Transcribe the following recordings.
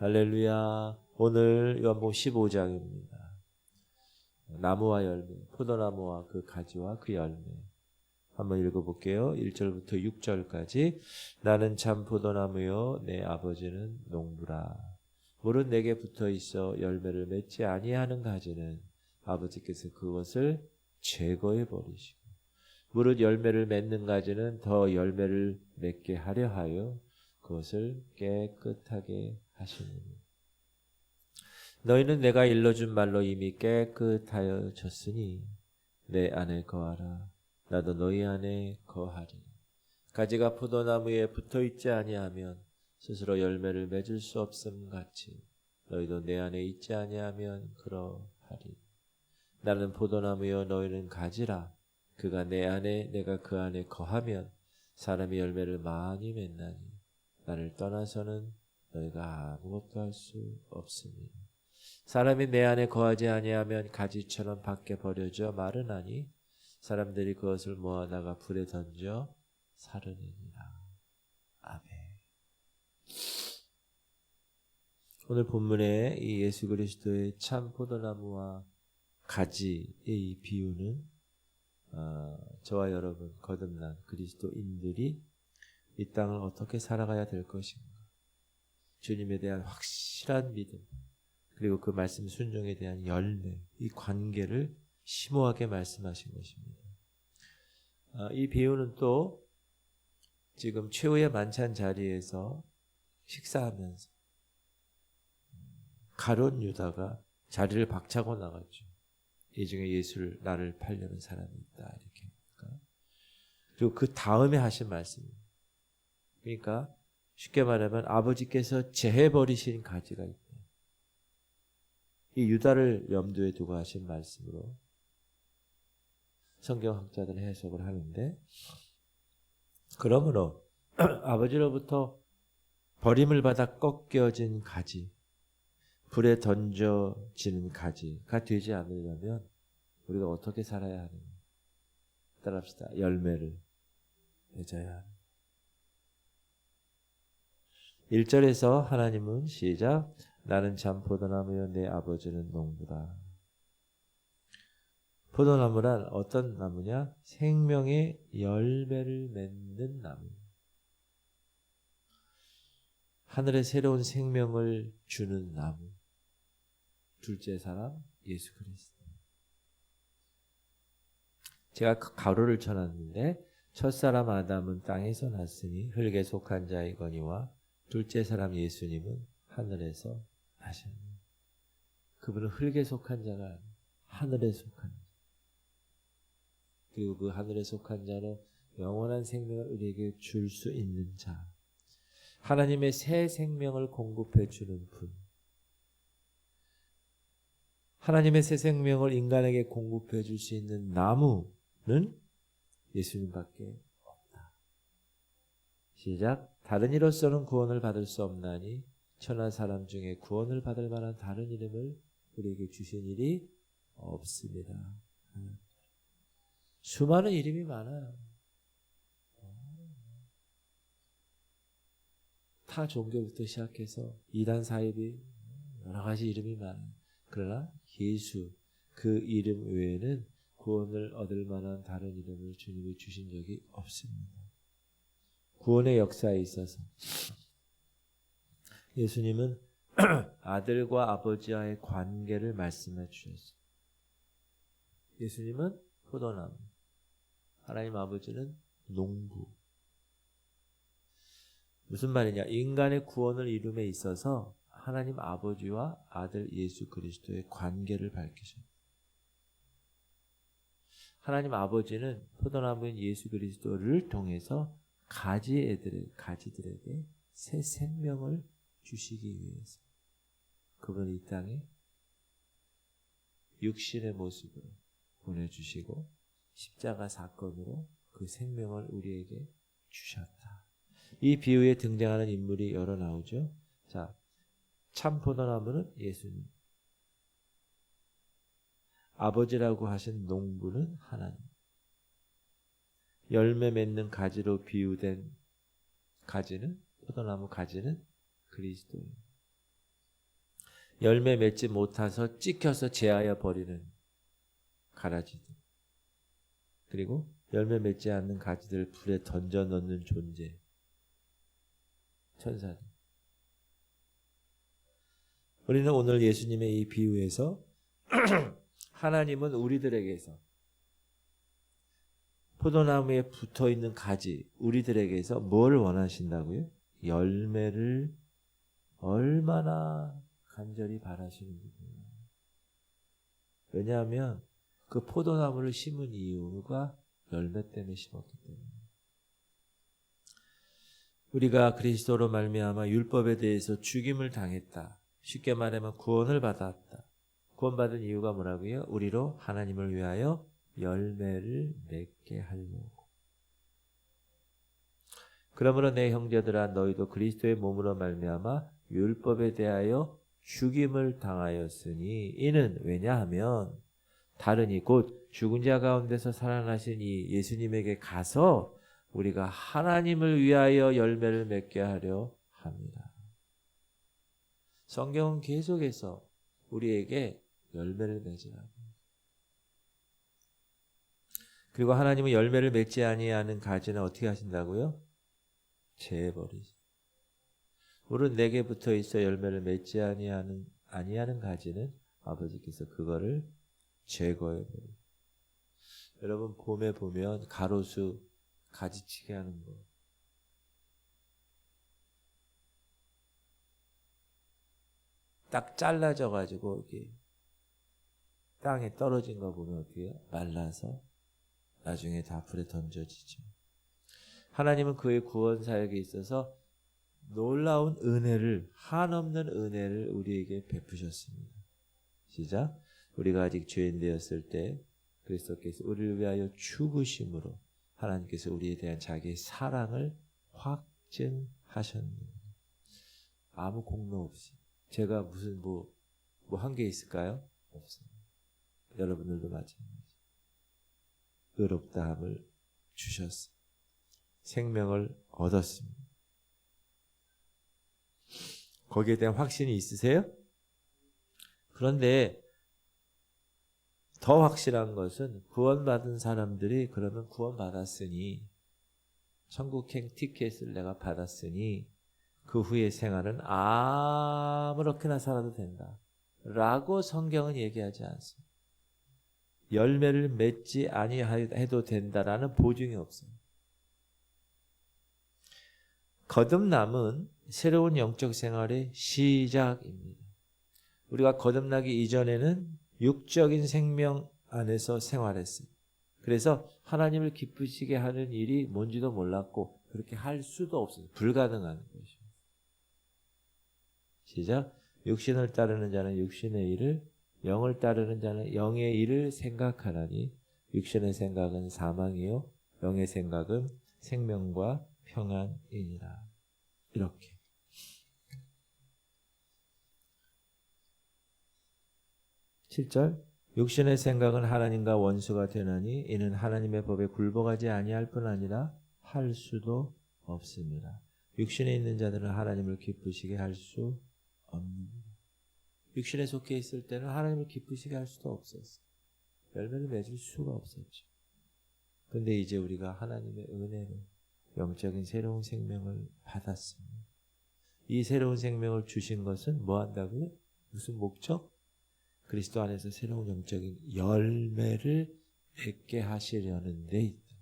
할렐루야. 오늘 요한복음 15장입니다. 나무와 열매, 포도나무와 그 가지와 그 열매. 한번 읽어볼게요. 1절부터 6절까지. 나는 참 포도나무요 내 아버지는 농부라. 물은 내게 붙어 있어 열매를 맺지 아니하는 가지는 아버지께서 그것을 제거해 버리시고, 무릇 열매를 맺는 가지는 더 열매를 맺게 하려 하여 그것을 깨끗하게 하시느니. 너희는 내가 일러준 말로 이미 깨끗하여졌으니 내 안에 거하라. 나도 너희 안에 거하리. 가지가 포도나무에 붙어있지 아니하면 스스로 열매를 맺을 수 없음 같이 너희도 내 안에 있지 아니하면 그러하리. 나는 포도나무여 너희는 가지라. 그가 내 안에 내가 그 안에 거하면 사람이 열매를 많이 맺나니 나를 떠나서는 너희가 아무것도 할 수 없으니. 사람이 내 안에 거하지 아니하면 가지처럼 밖에 버려져 마르나니 사람들이 그것을 모아다가 불에 던져 사르느니라. 아멘. 오늘 본문에 이 예수 그리스도의 참 포도나무와 가지의 이 비유는 저와 여러분 거듭난 그리스도인들이 이 땅을 어떻게 살아가야 될 것인가, 주님에 대한 확실한 믿음, 그리고 그 말씀 순종에 대한 열매, 이 관계를 심오하게 말씀하신 것입니다. 이 비유는 또 지금 최후의 만찬 자리에서 식사하면서 가룟 유다가 자리를 박차고 나갔죠. 이 중에 예수를 나를 팔려는 사람이 있다, 이렇게. 그리고 그 다음에 하신 말씀입니다. 그러니까 쉽게 말하면 아버지께서 제해버리신 가지가 있다. 이 유다를 염두에 두고 하신 말씀으로 성경학자들은 해석을 하는데, 그러므로 아버지로부터 버림을 받아 꺾여진 가지, 불에 던져지는 가지가 되지 않으려면 우리가 어떻게 살아야 하는가? 따라합시다. 열매를 맺어야 하는. 1절에서 하나님은 시작, 나는 참 포도나무여 내 아버지는 농부다. 포도나무란 어떤 나무냐? 생명의 열매를 맺는 나무. 하늘의 새로운 생명을 주는 나무. 둘째 사람 예수 그리스도. 제가 가로를 쳐놨는데, 첫사람 아담은 땅에서 났으니 흙에 속한 자이거니와 둘째 사람 예수님은 하늘에서 나셨니. 그분은 흙에 속한 자가 아니라 하늘에 속한 자. 그리고 그 하늘에 속한 자는 영원한 생명을 우리에게 줄 수 있는 자. 하나님의 새 생명을 공급해 주는 분. 하나님의 새 생명을 인간에게 공급해 줄 수 있는 나무는 예수님밖에 없다. 시작. 다른 이로서는 구원을 받을 수 없나니 천하 사람 중에 구원을 받을 만한 다른 이름을 우리에게 주신 일이 없습니다. 수많은 이름이 많아요. 타 종교부터 시작해서 이단 사이비 여러 가지 이름이 많아요. 그러나 예수, 그 이름 외에는 구원을 얻을 만한 다른 이름을 주님이 주신 적이 없습니다. 구원의 역사에 있어서 예수님은 아들과 아버지와의 관계를 말씀해 주셨어요. 예수님은 포도나무, 하나님 아버지는 농부. 무슨 말이냐? 인간의 구원을 이룸에 있어서 하나님 아버지와 아들 예수 그리스도의 관계를 밝히셨다. 하나님 아버지는 포도나무인 예수 그리스도를 통해서 가지들에게 새 생명을 주시기 위해서 그분을 이 땅에 육신의 모습으로 보내주시고 십자가 사건으로 그 생명을 우리에게 주셨다. 이 비유에 등장하는 인물이 여러 나오죠. 자, 참 포도나무는 예수님, 아버지라고 하신 농부는 하나님, 열매 맺는 가지로 비유된 가지는, 포도나무 가지는 그리스도예요. 열매 맺지 못해서 찍혀서 제하여 버리는 가라지들, 그리고 열매 맺지 않는 가지들을 불에 던져 넣는 존재, 천사들. 우리는 오늘 예수님의 이 비유에서 하나님은 우리들에게서 포도나무에 붙어있는 가지, 우리들에게서 뭘 원하신다고요? 열매를 얼마나 간절히 바라시는지. 왜냐하면 그 포도나무를 심은 이유가 열매 때문에 심었기 때문에. 우리가 그리스도로 말미암아 율법에 대해서 죽임을 당했다. 쉽게 말하면 구원을 받았다. 구원받은 이유가 뭐라고요? 우리로 하나님을 위하여 열매를 맺게 하려고. 그러므로 내 형제들아, 너희도 그리스도의 몸으로 말미암아 율법에 대하여 죽임을 당하였으니, 이는 왜냐하면 다른 이 곧 죽은 자 가운데서 살아나신 이 예수님에게 가서 우리가 하나님을 위하여 열매를 맺게 하려 합니다. 성경은 계속해서 우리에게 열매를 맺으라고. 그리고 하나님은 열매를 맺지 아니하는 가지는 어떻게 하신다고요? 제버리시. 우리는 내게 붙어 있어 열매를 맺지 아니하는 가지는 아버지께서 그거를 제거해 버려요. 여러분 봄에 보면 가로수 가지치기 하는 거. 딱 잘라져 가지고 이렇게 땅에 떨어진 거 보면 어떻게 해요? 말라서 나중에 다 불에 던져지죠. 하나님은 그의 구원 사역에 있어서 놀라운 은혜를, 한없는 은혜를 우리에게 베푸셨습니다. 시작. 우리가 아직 죄인 되었을 때 그리스도께서 우리를 위하여 죽으심으로 하나님께서 우리에 대한 자기의 사랑을 확증하셨습니다. 아무 공로 없이. 제가 무슨 뭐 한 게 있을까요? 없습니다. 여러분들도 마찬가지. 의롭다함을 주셨습니다. 생명을 얻었습니다. 거기에 대한 확신이 있으세요? 그런데 더 확실한 것은 구원받은 사람들이 그러면 구원받았으니, 천국행 티켓을 내가 받았으니 그 후의 생활은 아무렇게나 살아도 된다 라고 성경은 얘기하지 않습니다. 열매를 맺지 아니해도 된다라는 보증이 없어요. 거듭남은 새로운 영적 생활의 시작입니다. 우리가 거듭나기 이전에는 육적인 생명 안에서 생활했어요. 그래서 하나님을 기쁘시게 하는 일이 뭔지도 몰랐고 그렇게 할 수도 없어요. 불가능한 것이죠. 시작. 육신을 따르는 자는 육신의 일을, 영을 따르는 자는 영의 일을 생각하나니 육신의 생각은 사망이요 영의 생각은 생명과 평안이니라. 이렇게. (7절) 육신의 생각은 하나님과 원수가 되나니 이는 하나님의 법에 굴복하지 아니할 뿐 아니라 할 수도 없습니다. 육신에 있는 자들은 하나님을 기쁘시게 할 수 없습니다. 육신에 속해 있을 때는 하나님을 기쁘시게 할 수도 없었어요. 열매를 맺을 수가 없었죠. 그런데 이제 우리가 하나님의 은혜로 영적인 새로운 생명을 받았습니다. 이 새로운 생명을 주신 것은 뭐 한다고요? 무슨 목적? 그리스도 안에서 새로운 영적인 열매를 맺게 하시려는 데 있다.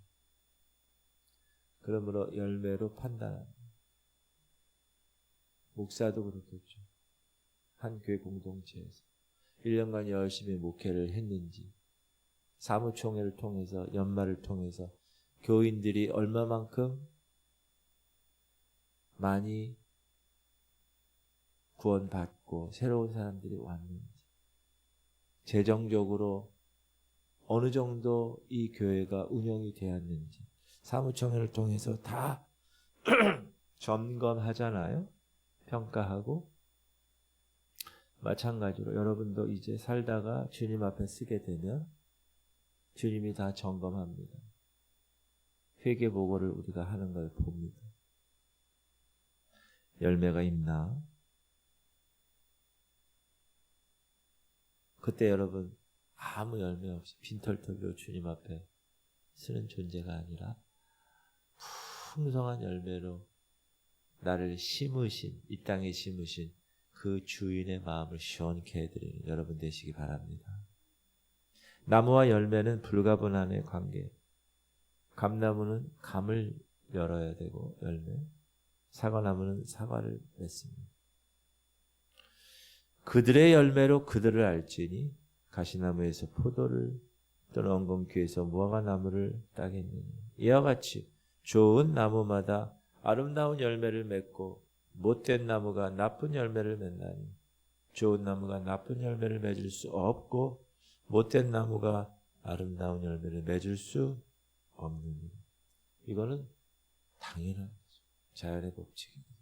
그러므로 열매로 판단합니다. 목사도 그렇겠죠. 한 교회 공동체에서 1년간 열심히 목회를 했는지, 사무총회를 통해서, 연말을 통해서 교인들이 얼마만큼 많이 구원받고 새로운 사람들이 왔는지, 재정적으로 어느 정도 이 교회가 운영이 되었는지 사무총회를 통해서 다 점검하잖아요. 평가하고. 마찬가지로 여러분도 이제 살다가 주님 앞에 쓰게 되면 주님이 다 점검합니다. 회개보고를 우리가 하는 걸 봅니다. 열매가 있나? 그때 여러분 아무 열매 없이 빈털털로 주님 앞에 쓰는 존재가 아니라 풍성한 열매로 나를 심으신, 이 땅에 심으신 그 주인의 마음을 시원케 해드리는 여러분 되시기 바랍니다. 나무와 열매는 불가분한의 관계. 감나무는 감을 열어야 되고 열매, 사과나무는 사과를 맺습니다. 그들의 열매로 그들을 알지니 가시나무에서 포도를 또는 엉겅퀴에서 무화과나무를 따겠느니 이와 같이 좋은 나무마다 아름다운 열매를 맺고 못된 나무가 나쁜 열매를 맺나니 좋은 나무가 나쁜 열매를 맺을 수 없고 못된 나무가 아름다운 열매를 맺을 수 없느니 이거는 당연한 자연의 법칙입니다.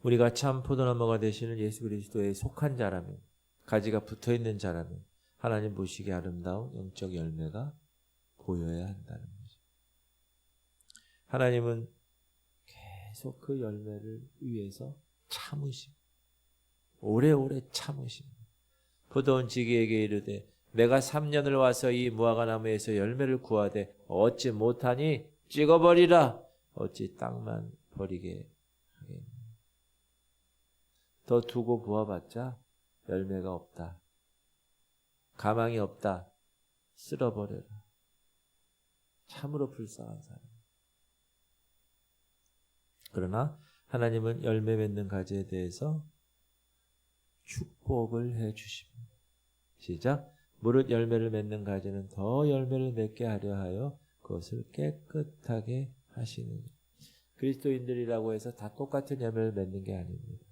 우리가 참 포도나무가 되시는 예수 그리스도에 속한 자라면 가지가 붙어있는 자라면 하나님 보시기에 아름다운 영적 열매가 보여야 한다는 거죠. 하나님은 계속 그 열매를 위해서 참으시고 오래오래 참으십니다. 포도원 지기에게 이르되 내가 3년을 와서 이 무화과나무에서 열매를 구하되 얻지 못하니 찍어버리라. 어찌 땅만 버리게 하겠니. 더 두고 부어봤자 열매가 없다. 가망이 없다. 쓸어버려라. 참으로 불쌍한 사람. 그러나 하나님은 열매 맺는 가지에 대해서 축복을 해 주십니다. 시작. 무릇 열매를 맺는 가지는 더 열매를 맺게 하려 하여 그것을 깨끗하게 하시느니. 그리스도인들이라고 해서 다 똑같은 열매를 맺는 게 아닙니다.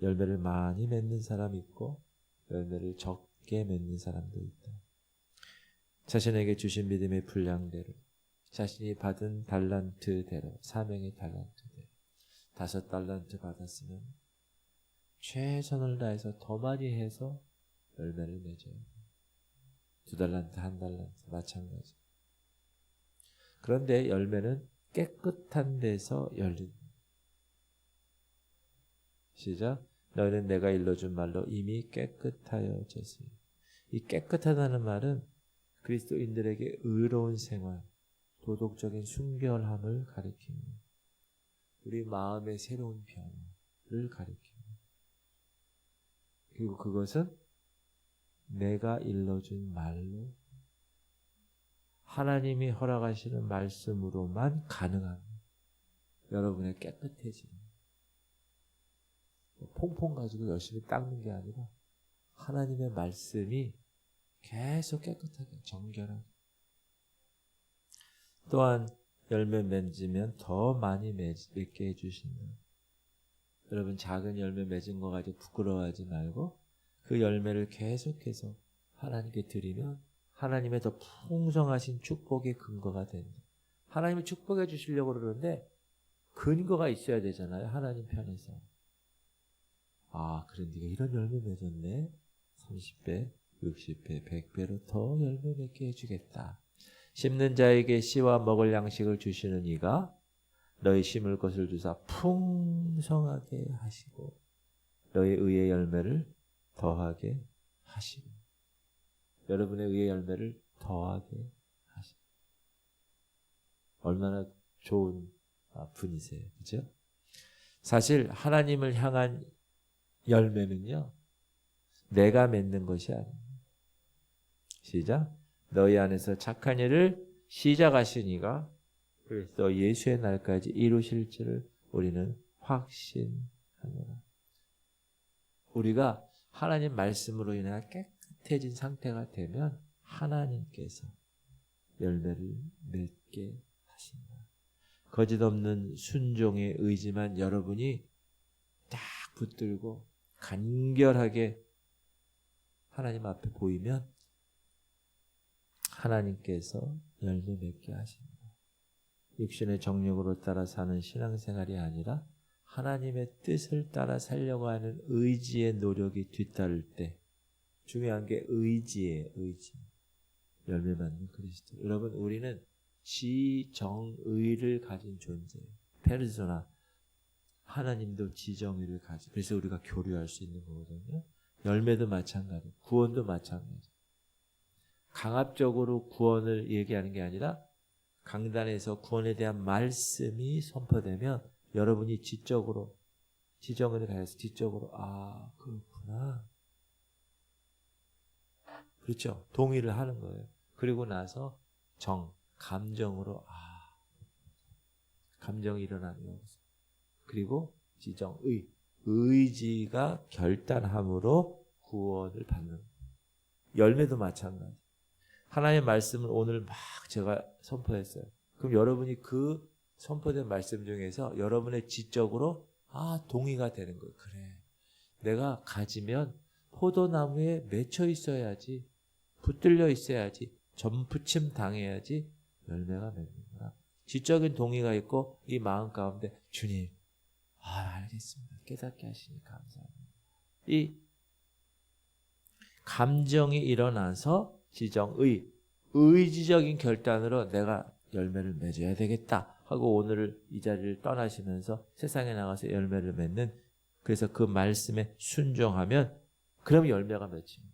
열매를 많이 맺는 사람이 있고 열매를 적게 맺는 사람도 있다. 자신에게 주신 믿음의 분량대로 자신이 받은 달란트대로 사명의 달란트대로 5달란트 받았으면 최선을 다해서 더 많이 해서 열매를 맺어야 돼. 2달란트, 1달란트 마찬가지. 그런데 열매는 깨끗한 데서 열린다. 시작. 너희는 내가 일러준 말로 이미 깨끗하여졌으니. 이 깨끗하다는 말은 그리스도인들에게 의로운 생활, 도덕적인 순결함을 가리킵니다. 우리 마음의 새로운 변화를 가리킵니다. 그리고 그것은 내가 일러준 말로 하나님이 허락하시는 말씀으로만 가능합니다. 여러분의 깨끗해지는 퐁퐁 가지고 열심히 닦는 게 아니라 하나님의 말씀이 계속 깨끗하게 정결하게 또한 열매 맺으면 더 많이 맺게 해주신다. 여러분 작은 열매 맺은 거 가지고 부끄러워하지 말고 그 열매를 계속해서 하나님께 드리면 하나님의 더 풍성하신 축복의 근거가 된다. 하나님이 축복해 주시려고 그러는데 근거가 있어야 되잖아요. 하나님 편에서. 아, 그래 네가 이런 열매 맺었네. 30배, 60배, 100배로 더 열매 맺게 해주겠다. 심는 자에게 씨와 먹을 양식을 주시는 이가 너희 심을 것을 주사 풍성하게 하시고 너희 의의 열매를 더하게 하시고 여러분의 의의 열매를 더하게 하시고 얼마나 좋은 분이세요. 그죠? 사실 하나님을 향한 열매는요. 내가 맺는 것이 아닙니다. 시작. 너희 안에서 착한 일을 시작하시니가 그래서 예수의 날까지 이루실 줄을 우리는 확신하노라. 우리가 하나님 말씀으로 인해 깨끗해진 상태가 되면 하나님께서 열매를 맺게 하신다. 거짓 없는 순종의 의지만 여러분이 딱 붙들고 간결하게 하나님 앞에 보이면 하나님께서 열매 맺게 하십니다. 육신의 정욕으로 따라 사는 신앙생활이 아니라 하나님의 뜻을 따라 살려고 하는 의지의 노력이 뒤따를 때 중요한 게 의지예요. 의지. 열매 맺는 그리스도. 여러분 우리는 지정의를 가진 존재예요. 페르소나. 하나님도 지정의를 가지고 그래서 우리가 교류할 수 있는 거거든요. 열매도 마찬가지, 구원도 마찬가지. 강압적으로 구원을 얘기하는 게 아니라 강단에서 구원에 대한 말씀이 선포되면 여러분이 지적으로 지정을 가해서 지적으로 그렇구나. 그렇죠. 동의를 하는 거예요. 그리고 나서 감정으로 감정이 일어나는 거예요. 그리고 의지가 결단함으로 구원을 받는 거예요. 열매도 마찬가지. 하나님의 말씀을 오늘 막 제가 선포했어요. 그럼 여러분이 그 선포된 말씀 중에서 여러분의 지적으로 동의가 되는 거예요. 그래, 내가 가지면 포도나무에 맺혀 있어야지, 붙들려 있어야지, 전부침 당해야지 열매가 맺는구나. 지적인 동의가 있고 이 마음 가운데 주님, 알겠습니다. 깨닫게 하시니 감사합니다. 이 감정이 일어나서 의지적인 결단으로 내가 열매를 맺어야 되겠다 하고 오늘 이 자리를 떠나시면서 세상에 나가서 열매를 맺는, 그래서 그 말씀에 순종하면 그럼 열매가 맺힙니다.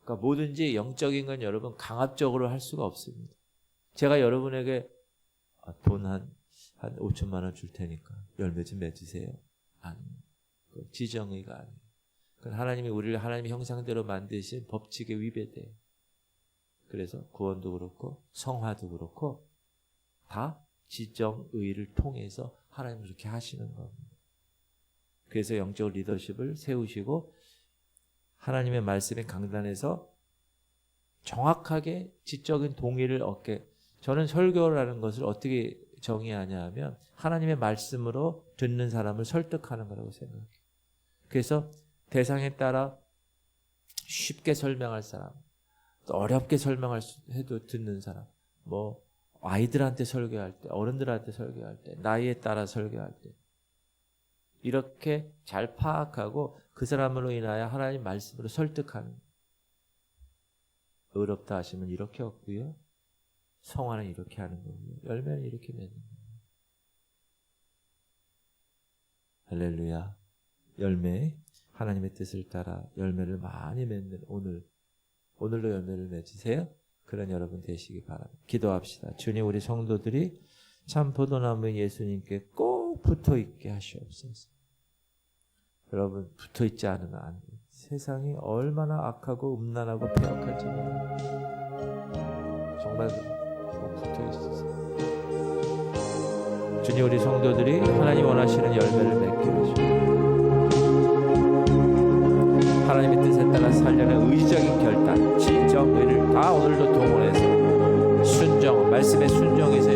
그러니까 뭐든지 영적인 건 여러분 강압적으로 할 수가 없습니다. 제가 여러분에게 돈 한 5천만 원 줄 테니까 열매 좀 맺으세요. 아닙니다. 지정의가 아니에요. 그건 하나님이 우리를 하나님의 형상대로 만드신 법칙에 위배돼요. 그래서 구원도 그렇고 성화도 그렇고 다 지정의를 통해서 하나님이 그렇게 하시는 겁니다. 그래서 영적 리더십을 세우시고 하나님의 말씀의 강단에서 정확하게 지적인 동의를 얻게. 저는 설교라는 것을 어떻게 정의하냐 하면 하나님의 말씀으로 듣는 사람을 설득하는 거라고 생각해요. 그래서 대상에 따라 쉽게 설명할 사람, 또 어렵게 해도 듣는 사람, 아이들한테 설교할 때, 어른들한테 설교할 때, 나이에 따라 설교할 때, 이렇게 잘 파악하고 그 사람으로 인하여 하나님 말씀으로 설득하는. 어렵다 하시면 이렇게 얻고요, 성화는 이렇게 하는 거고요, 열매는 이렇게 맺는 거예요. 할렐루야. 열매, 하나님의 뜻을 따라 열매를 많이 맺는 오늘도 열매를 맺으세요. 그런 여러분 되시기 바랍니다. 기도합시다. 주님, 우리 성도들이 참 포도나무 예수님께 꼭 붙어있게 하시옵소서. 여러분, 붙어있지 않으면 안 돼요. 세상이 얼마나 악하고 음란하고 폐역할지 몰라요. 정말 꼭 붙어있으세요. 주님, 우리 성도들이 하나님 원하시는 열매를 맺게 하시옵소서. 하나님의 뜻에 따라 살려는 의지적인 결단, 지정의를 다 오늘도 동원해서 말씀에 순종해서